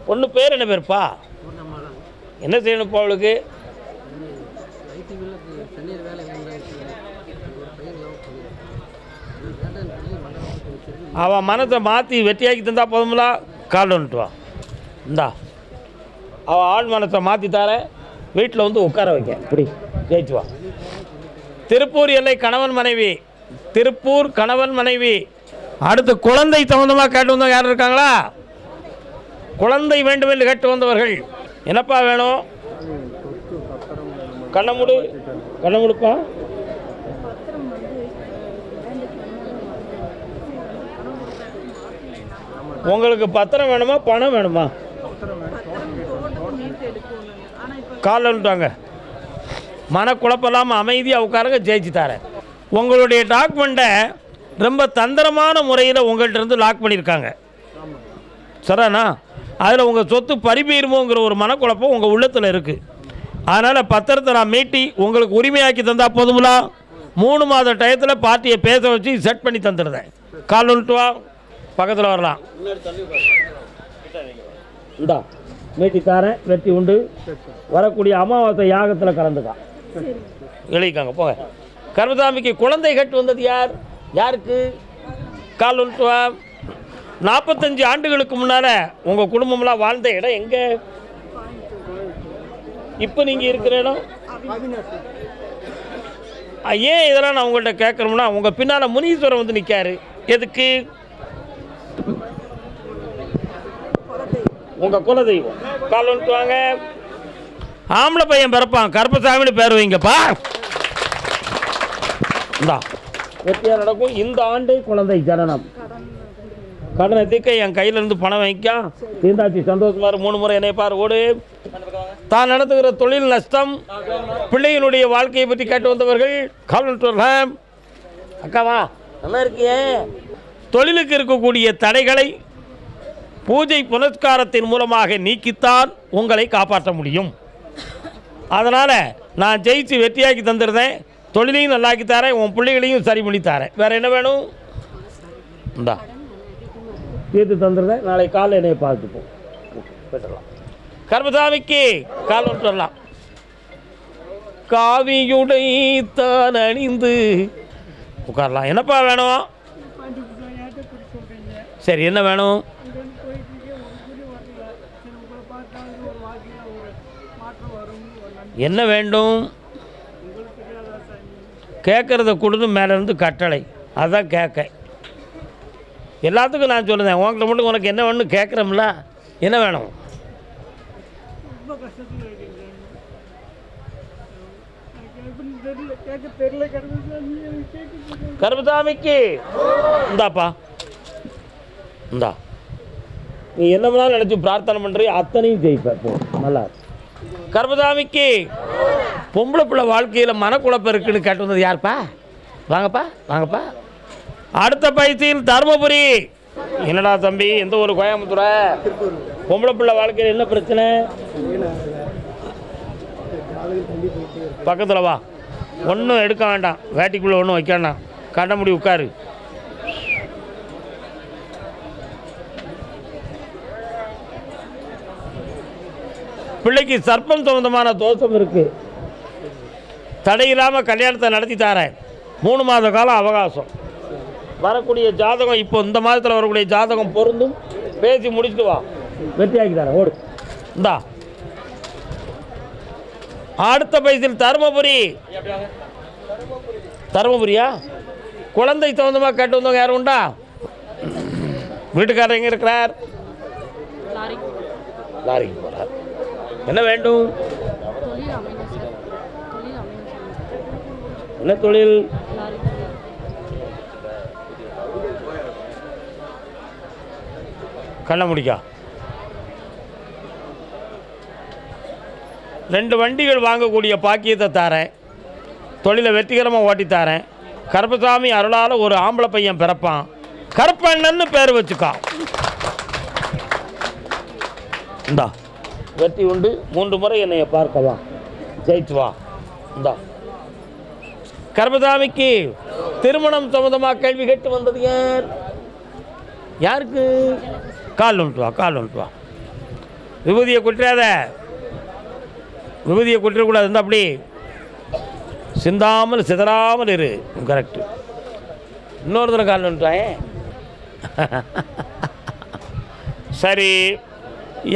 பொண்ணு பேர் என்ன பேருப்பா? என்ன செய்யணும்ப்பா அவளுக்கு? அவன் மனத்தை மாற்றி வெட்டியாக்கி தந்தா போதும்ல. கால் வந்துட்டு வா. இந்தா அவள் ஆள் மனத்தை மாற்றி தார, வீட்டில் வந்து உட்கார வைக்க. இப்படி ஜெயிச்சு வா. திருப்பூர் எல்லை கணவன் மனைவி, திருப்பூர் கணவன் மனைவி. அடுத்து குழந்தை சம்மந்தமாக கேட்டு வந்தவங்க யாரும் இருக்காங்களா? குழந்தை வேண்டும் என்று கேட்டு வந்தவர்கள். என்னப்பா வேணும்? கண்ணமுடு, கண்ணமுடுப்பா. உங்களுக்கு பத்திரம் வேணுமா பணம் வேணுமா? காலில் வந்துட்டாங்க. மனக்குழப்பம் இல்லாமல் அமைதியாக உட்காருங்க, ஜெயிச்சு தரேன். உங்களுடைய டாக்குமெண்ட்டை ரொம்ப தந்திரமான முறையில் உங்கள்கிட்ட இருந்து லாக் பண்ணியிருக்காங்க. சரிண்ணா? அதில் உங்கள் சொத்து பறிபீருமோங்கிற ஒரு மனக்குழப்பம் உங்கள் உள்ளத்தில் இருக்குது. அதனால் பத்திரத்தை நான் மீட்டி உங்களுக்கு உரிமையாக்கி தந்தால் போதுங்களா? 3 மாத டயத்தில் பார்ட்டியை பேச வச்சு செட் பண்ணி தந்துடுறேன். கால் வந்துட்டு வா, பக்கத்தில் வரலாம். இந்தா மீட்டி தாரேன், வெற்றி உண்டு. வரக்கூடிய அமாவாசை யாகத்தில் கலந்துக்கான் எழுதிக்காங்க போங்க. கர்மசாமிக்கு குழந்தை கட்டு வந்தது யார்? யாருக்கு? கால் வந்துட்டு வா. 45 ஆண்டுகளுக்கு முன்னால் உங்கள் குடும்பம்லாம் வாழ்ந்த இடம் எங்கே? இப்போ நீங்கள் இருக்கிற இடம் ஏன் இதெல்லாம் நான் உங்கள்கிட்ட கேட்குறோம்னா, உங்கள் பின்னால் முனீஸ்வரன் வந்து நிற்காரு. எதுக்கு? உங்கள் குலதெய்வம். கால் வந்துட்டு வாங்க. ஆம்பளை பையன் பிறப்பான், கருப்பசாமின்னு பேர் வைங்கப்பா. இந்தா வெற்றியாக நடக்கும். இந்த ஆண்டு குழந்தை ஜனனம். கடனை தீர்க்க என் கையிலேருந்து பணம் வாங்கிக்கா. தீர்ந்தாச்சு, சந்தோஷமாக 3 முறை என்னை பார் ஓடு. தான் நடத்துகிற தொழில் நஷ்டம், பிள்ளைகளுடைய வாழ்க்கையை பற்றி கேட்டு வந்தவர்கள் கால் வந்துட்டு வரலாம். அக்காவா நல்லா இருக்கியே. தொழிலுக்கு இருக்கக்கூடிய தடைகளை பூஜை புனஸ்காரத்தின் மூலமாக நீக்கித்தான் உங்களை காப்பாற்ற முடியும். அதனால் நான் ஜெயிச்சு வெற்றியாக்கி தந்துடுறேன். தொழிலையும் நல்லாக்கி தரேன், உன் பிள்ளைகளையும் சரி பண்ணி தரேன். வேறு என்ன வேணும்? இந்தா தீர்த்து தந்துடுறேன். நாளை காலை என்னையை பார்த்துப்போம். பெற்றலாம். கர்மசாமிக்கு கால் வந்துட்டு வரலாம். காவியுடை தான் அணிந்து உட்காரலாம். என்னப்பா வேணும்? சரி, என்ன வேணும்? என்ன வேண்டும்? கேட்குறத கொடுத்து மேலேருந்து கட்டளை, அதுதான் கேட்க. எல்லாத்துக்கும் நான் சொல்லுறேன், உங்கள்கிட்ட மட்டும் உனக்கு என்ன வேணும்னு கேட்குறோம்ல. என்ன வேணும்? கர்மசாமிக்கு இந்தாப்பா, இந்தா நீ என்ன வேணாலும் நினச்சி பிரார்த்தனை பண்ணுறிய அத்தனையும் ஜெயிப்பேன். போ, நல்லா. கர்மசாமிக்கு பொம்பளை பிள்ளை வாழ்க்கையில் மனக்குழப்பம் இருக்குன்னு கேட்டு வந்தது யாருப்பா? வாங்கப்பா வாங்கப்பா. அடுத்த பைசியில் தருமபுரி. என்னடா தம்பி, எந்த ஒரு கோயம்புத்தூரை? பொம்பளை பிள்ளை வாழ்க்கையில் என்ன பிரச்சனை? பக்கத்தில் வா. ஒன்றும் எடுக்க வேண்டாம், வேட்டிக்குள்ளே ஒன்றும் வைக்க வேண்டாம். கண்ண முடி உட்காரு. பிள்ளைக்கு சர்ப்பம் சம்பந்தமான தோஷம் இருக்கு. தடையில்லாமல் கல்யாணத்தை நடத்தி தரேன். 3 மாத காலம் அவகாசம். வரக்கூடிய ஜாதகம் இப்போ இந்த மாதத்தில் வரக்கூடிய ஜாதகம் பொருந்தும். பேசி முடிச்சுட்டு வா, வெற்றியாக்கி தரேன். ஓடு. இந்தா அடுத்த பைசில் தருமபுரி. தருமபுரியா? குழந்தை சம்பந்தமாக கேட்டு வந்தவங்க யாரும் உண்டா? வீட்டுக்காரர் எங்கே இருக்கிறார்? லாரிக்கு போகிறார். என்ன வேண்டும்? என்ன தொழில்? கண்ண முடிக்கா. 2 வண்டிகள் வாங்கக்கூடிய பாக்கியத்தை தாரேன். தொழிலை வெற்றிகரமாக ஓட்டித்தாரேன். கருப்பசாமி அருளால் ஒரு ஆம்பளை பையன் பிறப்பான். கருப்பண்ணன்னு பேர் வச்சுக்கா. இந்தா வெற்றி உண்டு. 3 முறை என்னைய பார்க்கலாம். ஜெயிச்சு வா. இந்தா கருப்பசாமிக்கு திருமணம் சம்பந்தமாக கேள்வி கேட்டு வந்தது யார்? யாருக்கு? கால் வந்துட்டு வா, கால் வந்துட்டு வா. விபூதியை குற்றாத, விபூதியை குற்றக்கூடாது. இருந்தால் அப்படி சிந்தாமல் சிதறாமல் இரு. கரெக்டு. இன்னொரு தடவை கால் வந்துட்டான். சரி,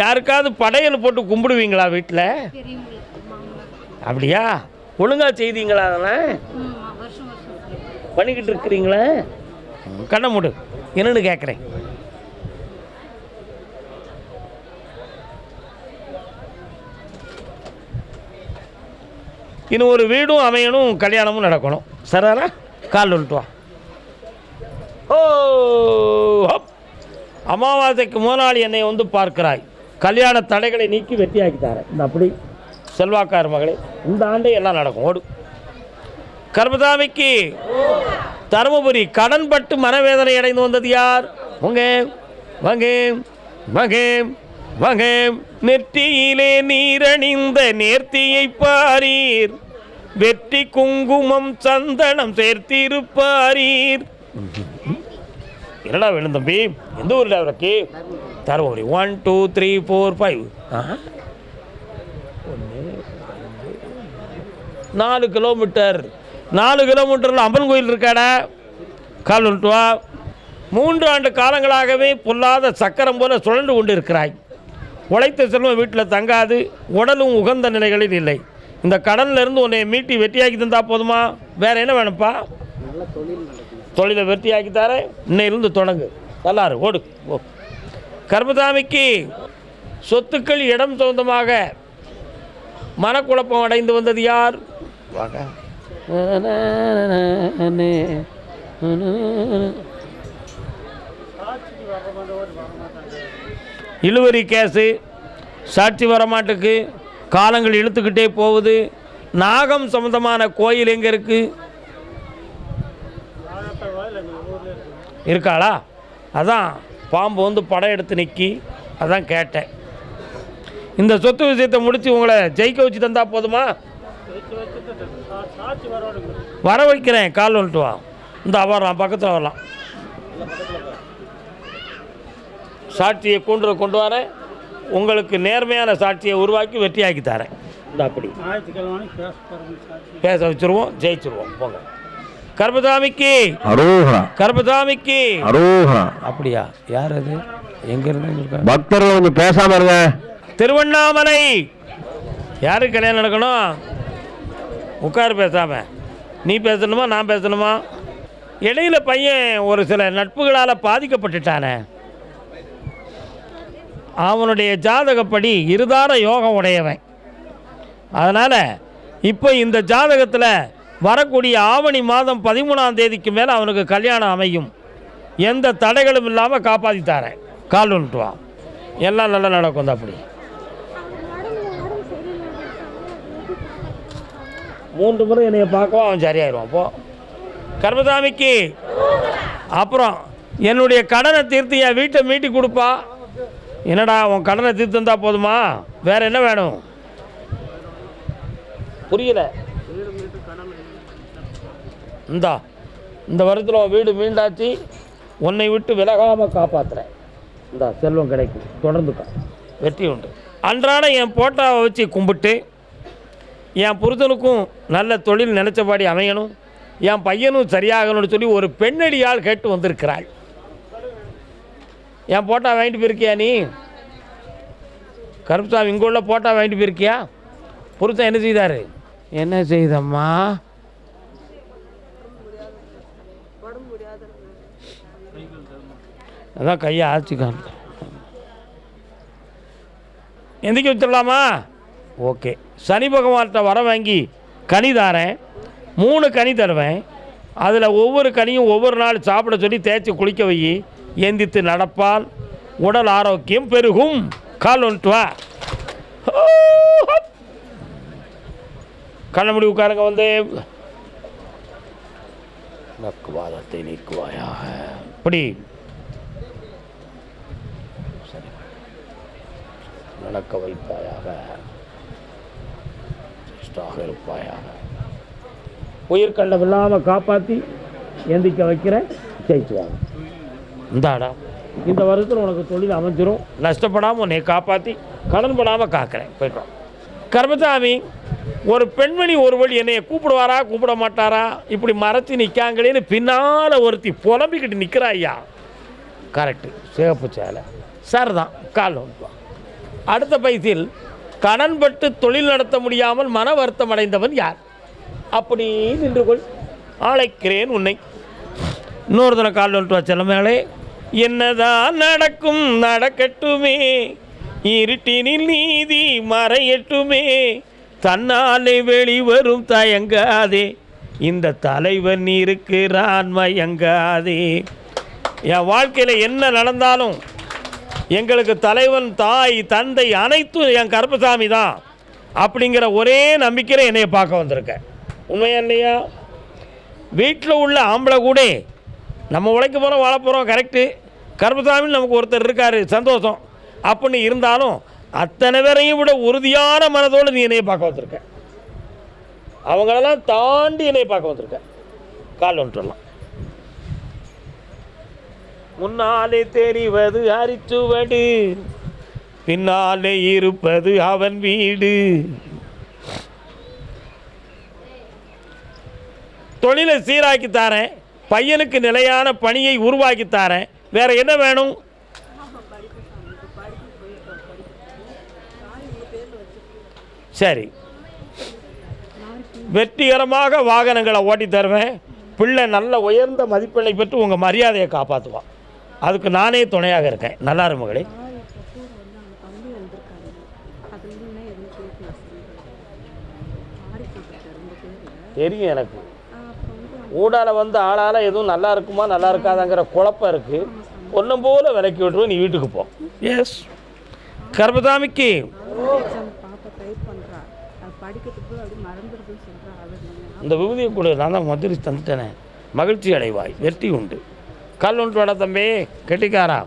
யாருக்காவது படையல் போட்டு கும்பிடுவீங்களா வீட்டில்? அப்படியா? ஒழுங்காக செய்தீங்களா? அதெல்லாம் பண்ணிக்கிட்டு இருக்கிறீங்களா? கண்ணை மூடு, என்னன்னு கேட்குறேன். இன்னும் ஒரு வீடும் அமையணும், கல்யாணமும் நடக்கணும். சரிதானா? கால் வந்துட்டு வா. ஓ, அமாவாசைக்கு முதலாளி என்னை வந்து பார்க்கிறாய். கல்யாண தடைகளை நீக்கி வெற்றியாக்கி தரேன். இந்த அப்படி செல்வாக்கார் மகளே, இந்த ஆண்டே எல்லாம் நடக்கும். ஓடு. கர்மசாமிக்கு தருமபுரி கடன்பட்டு மனவேதனை அடைந்து வந்தது யார்? உங்க வாங்க வாங்க வாங்க. நெற்றியிலே நீரணிந்த நேர்த்தியை பாரீர், வெற்றி குங்குமம் சந்தனம் சேர்த்திருப்பாரீர். என்னடா வேணும் தம்பி? எந்த ஊரில் அவருக்கு? தருமபுரி. 1 2 3 4 5 4 கிலோமீட்டர். 4 கிலோமீட்டரில் அம்மன் கோயில் இருக்காடா. கால் வந்துட்டு வா. 3 ஆண்டு காலங்களாகவே பொல்லாத சக்கரம் போல சுழண்டு கொண்டு இருக்கிறாய். உழைத்த செல்வம் வீட்டில் தங்காது, உடலும் உகந்த நிலைகளில் இல்லை. இந்த கடனிலிருந்து உன்னை மீட்டி வெட்டியாக்கி தந்தா போதுமா? வேறு என்ன வேணும்ப்பா? தொழிலை வெற்றியாக்கி தரேன். இன்னையிலிருந்து தொடங்கு. நல்லாரு. ஓடு. ஓ. கர்மசாமிக்கு சொத்துக்கள் இடம் சொந்தமாக மனக்குழப்பம் அடைந்து வந்தது யார்? வாங்க. இழுவரி கேஸு, சாட்சி வரமாட்டுக்கு, காலங்கள் இழுத்துக்கிட்டே போகுது. நாகம் சம்பந்தமான கோயில் எங்கே இருக்குது? இருக்காளா? அதான் பாம்பு வந்து படம் எடுத்து நிற்கி, அதான் கேட்டேன். இந்த சொத்து விஷயத்தை முடித்து உங்களை ஜெயிக்க வச்சு தந்தா போதுமா? வர வைக்கிறேன். கால் வந்துட்டு வா. இந்த வரலாம், பக்கத்தில் வரலாம். சாட்சியை கொண்டு வரேன். உங்களுக்கு நேர்மையான சாட்சியை உருவாக்கி வெற்றியாக்கி தரேன். இந்த அப்படி பேச வச்சுருவோம், ஜெயிச்சிருவோம். போங்க. கர்மசாமிக்கு அரோகரா. கர்மசாமிக்கு அரோகரா. அப்படியா? யார் அது? எங்க இருந்து பக்தர்கள் கொஞ்சம் பேசாம இருங்க. திருவண்ணாமலை. யாருக்கு கல்யாணம் நடக்கணும்? உட்காரு பேசாம. நீ பேசணுமா நான் பேசணுமா? இடையில பையன் ஒரு சில நட்புகளால் பாதிக்கப்பட்டுட்டானே. அவனுடைய ஜாதகப்படி இருதார யோகம் உடையவன். அதனால் இப்போ இந்த ஜாதகத்தில் வரக்கூடிய ஆவணி மாதம் 13ஆம் தேதிக்கு மேலே அவனுக்கு கல்யாணம் அமையும். எந்த தடைகளும் இல்லாமல் காப்பாற்றித்தாரேன். கால் வந்துட்டு வா. எல்லாம் நல்லா நடக்கும். அப்படி 3 முறை என்னைய பார்க்கவும் அவன் சரியாயிடுவான். அப்போ கர்மசாமிக்கு அப்புறம் என்னுடைய கடனை தீர்த்து என் வீட்டை மீட்டி கொடுப்பா. என்னடா உன் கடனை தீர்த்து தந்தா போதுமா? வேற என்ன வேணும்? புரியல. இந்த வருடத்தில் உன் வீடு மீண்டாச்சு. உன்னை விட்டு விலகாமல் காப்பாற்றுறேன். இந்த செல்வம் கிடைக்கும். தொடர்ந்துக்கா, வெற்றி உண்டு. அன்றாட என் போட்டாவை வச்சு கும்பிட்டு, என் புருஷனுக்கும் நல்ல தொழில் நினச்சபாடி அமையணும், என் பையனும் சரியாகணும்னு சொல்லி ஒரு பெண்ணடியால் கேட்டு வந்திருக்கிறாள். என் போட்டா வாங்கிட்டு போயிருக்கியா நீ? கருப்புசாமி இங்கே உள்ள போட்டா வாங்கிட்டு போயிருக்கியா? புருஷன் என்ன செய்தார்? என்ன செய்தம்மா? அதான் கையை ஆச்சுக்கான். எந்திக்க வச்சிடலாமா? ஓகே. சனி பகவான்கிட்ட வர வாங்கி கனி தாரேன். 3 கனி தருவேன். அதில் ஒவ்வொரு கனியும் ஒவ்வொரு நாள் சாப்பிட சொல்லி தேய்ச்சி குளிக்க வை. எந்தித்து நடப்பால் உடல் ஆரோக்கியம் பெருகும். கால் வந்துட்டு வா. கண்ணமுடி உட்காருங்க. வந்து நக்குவாதத்தை நீக்குவாயாக. இப்படி சரி நடக்க வைப்பாயாக. இருப்பாயாக. உயிர்கண்டம் இல்லாமல் காப்பாற்றி எந்திக்க வைக்கிறேன். ஜெயிச்சுவாங்க. இந்தாடா இந்த வருஷத்தில் உனக்கு தொழில் அமைஞ்சிரும், நஷ்டப்படாமல் உன்னை காப்பாற்றி கடன் படாமல் காக்கிறேன், போய்ட்டோம். கர்மசாமி, ஒரு பெண்மணி ஒரு வழி என்னைய கூப்பிடுவாரா கூப்பிட மாட்டாரா இப்படி மறைச்சி நிற்காங்களேன்னு பின்னால் ஒருத்தி புலம்பிக்கிட்டு நிற்கிறா. ஐயா கரெக்டு, சிவப்பு சேலை சார் தான், கால் வந்துவான். அடுத்த பைசில் கடன் பட்டு தொழில் நடத்த முடியாமல் மன வருத்தம் அடைந்தவன் யார்? அப்படி நின்று கொள், அழைக்கிறேன் உன்னை. இன்னொரு தினம் கால் வந்துட்டு வச்சல மேலே, என்னதான் நடக்கும் நடக்கட்டுமே, இருட்டினில் நீதி மறையட்டுமே, தன்னாலே வெளிவரும் தயங்காதே, இந்த தலைவன் இருக்கிறான் மயங்காதே. என் வாழ்க்கையில் என்ன நடந்தாலும் எங்களுக்கு தலைவன் தாய் தந்தை அனைத்தும் என் கருப்பசாமி தான் அப்படிங்கிற ஒரே நம்பிக்கையில் என்னைய பார்க்க வந்திருக்கேன். உண்மையா இல்லையா? வீட்டில் உள்ள ஆம்பளை கூட நம்ம உழைக்க போகிறோம் வாழ போகிறோம், கரெக்டு, கருப்பசாமின்னு நமக்கு ஒருத்தர் இருக்கார், சந்தோஷம் அப்படின்னு இருந்தாலும் அத்தனை பேரையும் விட உறுதியான மனதோடு நீ என்னையை பார்க்க வந்திருக்க. அவங்களெல்லாம் தாண்டி என்னையை பார்க்க வந்திருக்க. கால் ஒன்றுலாம் முன்னாலே தெரிவது அரிச்சுவடு, பின்னாலே இருப்பது அவன் வீடு. தொழிலை சீராக்கி தாரேன், பையனுக்கு நிலையான பணியை உருவாக்கி தாரேன், வேற என்ன வேணும்? சரி, வெற்றிகரமாக வாகனங்களை ஓட்டி தருவேன், பிள்ளை நல்ல உயர்ந்த மதிப்பெண்ணை பெற்று உங்கள் மரியாதையை காப்பாற்றுவான். அதுக்கு நானே துணையாக இருக்கேன். நல்லா இரு மகளே. தெரியும் எனக்கு, ஊடால வந்து ஆளால் எதுவும் நல்லா இருக்குமா நல்லா இருக்காதாங்கிற குழப்பம் இருக்குது. ஒன்றும் போல விலக்கி விட்டுருவோம், நீ வீட்டுக்கு போ. எஸ் கர்மசாமிக்கு இந்த விபூதியை கூட நான் தான் மதுரை தந்துட்டேனே, மகிழ்ச்சி அடைவாய், வெற்றி உண்டு. கல் ஒன்று வாடா தம்பி, கெட்டிக்காரா.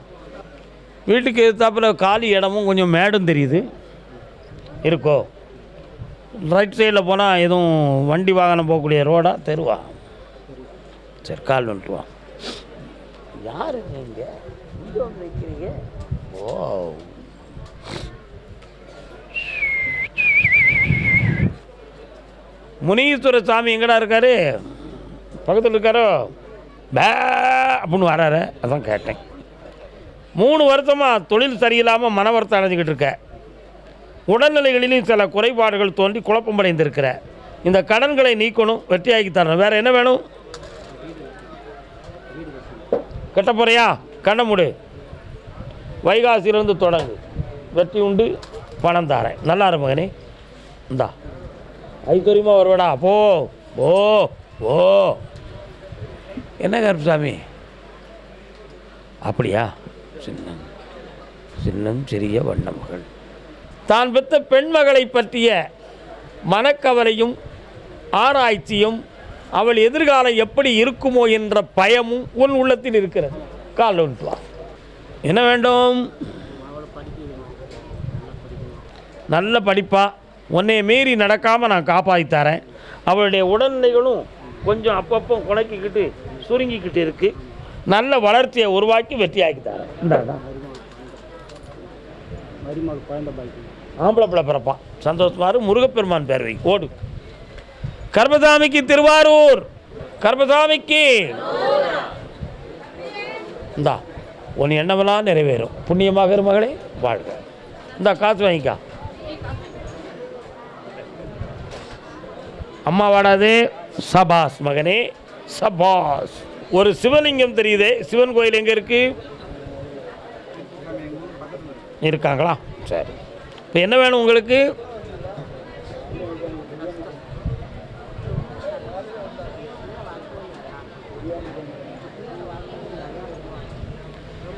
வீட்டுக்கு எதிர்த்தாப்புல காலி இடமும் கொஞ்சம் மேடும் தெரியுது இருக்கோ. ரைட் சைடில் போனால் எதுவும் வண்டி வாகனம் போகக்கூடிய ரோடா தெருவா? சரி, கால் வந்துட்டு வா. யார் நீங்கள் இங்கே வந்து வைக்கிறீங்க? ஓ, முனீஸ்வர சாமி எங்கடா இருக்காரு? பக்கத்தில் இருக்காரோ? பே அப்படின்னு வராரு, அதான் கேட்டேன். 3 வருஷமாக தொழில் சரியில்லாமல் மன வருத்தம் அடைஞ்சிக்கிட்டு இருக்க, உடல்நிலைகளிலும் சில குறைபாடுகள் தோன்றி குழப்பமடைந்திருக்கிற, இந்த கடன்களை நீக்கணும், வெற்றியாக்கி தரணும். வேறு என்ன வேணும்? கட்ட போறியா? கண்ண மூடு. வைகாசியிலிருந்து தொடங்கு, வெற்றி உண்டு, பணம் தாரேன். நல்லா இரு மகனே, இந்தா ஐஸ்வர்யமாக வருவடா. போ ஓ ஓ. என்ன கருப்பசாமி அப்படியா? சின்னம் சின்னம் சிறிய வண்ண மகள். தான் பெற்ற பெண் மகளை பற்றிய மனக்கவலையும் ஆராய்ச்சியும் அவள் எதிர்காலம் எப்படி இருக்குமோ என்ற பயமும் உன் உள்ளத்தில் இருக்கிறது. கால் ஒன்று வா. என்ன வேண்டும்? நல்ல படிப்பா, உன்னை மீறி நடக்காமல் நான் காப்பாற்றி தரேன். அவளுடைய உடல்நிலைகளும் கொஞ்சம் அப்பப்போ குலைக்கிக்கிட்டு சுருங்கிக்கிட்டு இருக்கு. நல்ல வளர்ச்சியை உருவாக்கி வெற்றியாக்கி தரேன். இந்தாடா ஆம்பளை பிள்ளை பிறப்பான், சந்தோஷமாரு. முருகப்பெருமான் பேர் வை, ஓடு. கர்மசாமிக்கு திருவாரூர், கர்மசாமிக்கு இந்தா உன் எண்ணமெல்லாம் நிறைவேறும். புண்ணியமாக மகளே, வாழ்க. இந்தா காசு வாங்கிக்கா. அம்மா வாடாது. சபாஸ் மகனே, சபாஸ். ஒரு சிவலிங்கம் தெரியுதே, சிவன் கோயில் எங்கே இருக்கு? இருக்காங்களா? சரி, இப்போ என்ன வேணும் உங்களுக்கு?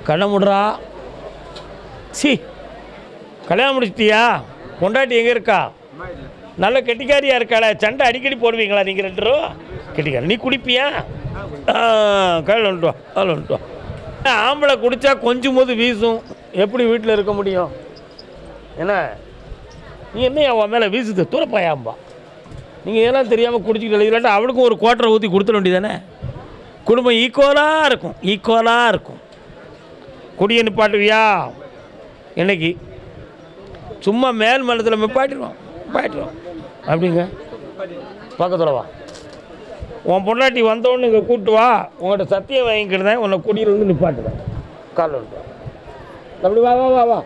கண்ணை முடுறா. சி, கல்யாணம் முடிச்சிட்டியா? பொண்டாட்டி எங்கே இருக்கா? நல்ல கெட்டிக்காரியாக இருக்காள? சண்டை அடிக்கடி போடுவீங்களா நீங்கள் 2 ரூபா? கெட்டிக்காரி. நீ குடிப்பியா? கையில் வந்துட்டு வா, அதில் வந்துட்டு வா. ஆம்பளை குடித்தா கொஞ்சம் போது வீசும், எப்படி வீட்டில் இருக்க முடியும்? என்ன நீ என்ன அவன் மேலே வீசுது? தூரப்பாயாம்பா. நீங்கள் இதெல்லாம் தெரியாமல் குடிச்சிக்கிட்டு இல்லாட்டா அவளுக்கும் ஒரு குவார்ட்டரை ஊற்றி கொடுத்துட வேண்டியதானே? குடும்பம் ஈக்குவலாக இருக்கும், ஈக்குவலாக இருக்கும். குடியை நிப்பாட்டுவியா? இன்னைக்கு சும்மா மேல் மனத்தில் நிப்பாட்டிடுவோம் அப்படிங்க. பக்கத்தில் வா, உன் பொண்டாட்டி வந்தோன்னு இங்கே கூப்பிட்டு வா, உங்கள்கிட்ட சத்தியம் வாங்கிக்கிட்டேன், உன்னை குடியில் வந்து நிப்பாட்டுவேன். காலில் வந்து அப்படி வா வா வா வா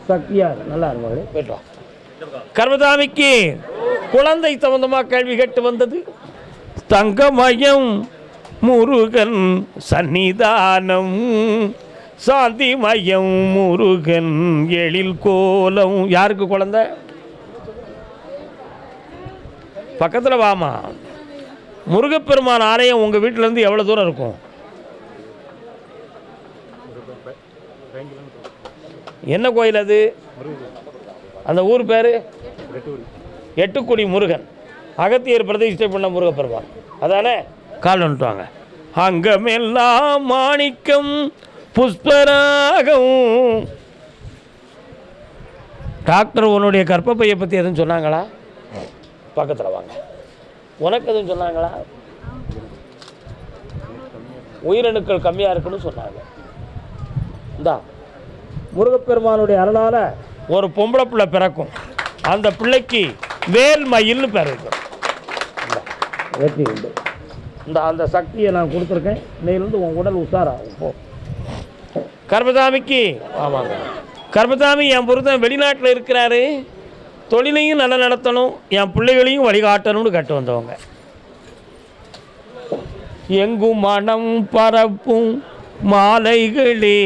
சக்தியா நல்லா இருமாங்க. போயிட்டு வா. கர்மதாமிக்கு குழந்தை சம்பந்தமாக கேள்வி கேட்டு வந்தது. தங்கமயம் முருகன் சன்னிதானம், சாந்தி மயம் முருகன் எழில் கோலம். யாருக்கு குழந்தை? பக்கத்தில் வாமா. முருகப்பெருமான் ஆலயம் உங்கள் வீட்டிலேருந்து எவ்வளோ தூரம் இருக்கும்? என்ன கோயில் அது? அந்த ஊர் பேர் எட்டுக்குடி முருகன். அகத்தியர் பிரதிஷ்டை பண்ண முருகப்பெருமான் அதானே? கால் வந்துட்டுவாங்க. அங்கமெல்லாம் மாணிக்கம் புஷ்பராகம். டாக்டர் உன்னுடைய கர்ப்பப்பையை பற்றி எதுவும் சொன்னாங்களா? பக்கத்தில் வாங்க. உனக்கு எதுவும் சொன்னாங்களா? உயிரணுக்கள் கம்மியாக இருக்குன்னு சொன்னாங்க. இந்தா முருகப்பெருமானுடைய அருளால் ஒரு பொம்பளை பிள்ளை பிறக்கும். அந்த பிள்ளைக்கு வேல் மயில்னு பேர் வைக்கும். வெற்றி உண்டு. இந்த அந்த சக்தியை நான் கொடுத்துருக்கேன். இன்னையிலேருந்து உன் உடல் உஷாராகும். போ. கர்மசாமிக்கு ஆமாங்க. கர்மசாமி என் பொருத்தன் வெளிநாட்டில் இருக்கிறாரு. தொழிலையும் நல்லா நடத்தணும், என் பிள்ளைகளையும் வழிகாட்டணும்னு கட்டு வந்தவங்க. எங்கும் மனம் பரப்பும் மாலைகளே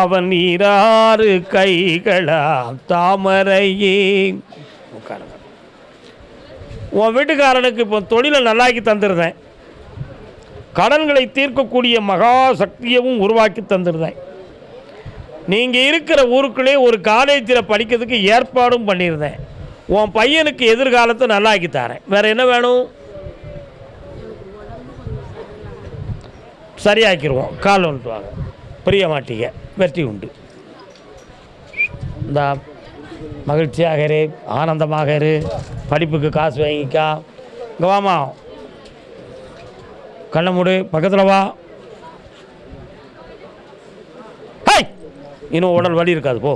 அவன் நீராறு கைகளா தாமரையே. உட்காருங்க. உன் வீட்டுக்காரனுக்கு இப்போ தொழிலை நல்லாக்கி தந்துருந்தேன். கடன்களை தீர்க்கக்கூடிய மகா சக்தியவும் உருவாக்கி தந்துருந்தேன். நீங்கள் இருக்கிற ஊருக்குள்ளே ஒரு காலேஜில் படிக்கிறதுக்கு ஏற்பாடும் பண்ணியிருந்தேன். உன் பையனுக்கு எதிர்காலத்தை நல்லாக்கி தரேன். வேறு என்ன வேணும்? சரியாக்கிடுவோம். கால் வந்துட்டு வாங்க. பிரிய மாட்டீங்க. வெற்றி உண்டு. இந்த மகிழ்ச்சியாக இரு, ஆனந்தமாக இரு, படிப்புக்கு காசு வாங்கிக்கா. இங்கே வாமா, கண்ணை மூடு, பக்கத்தில் வா. இன்னும் உடல் வலி இருக்காது, போ.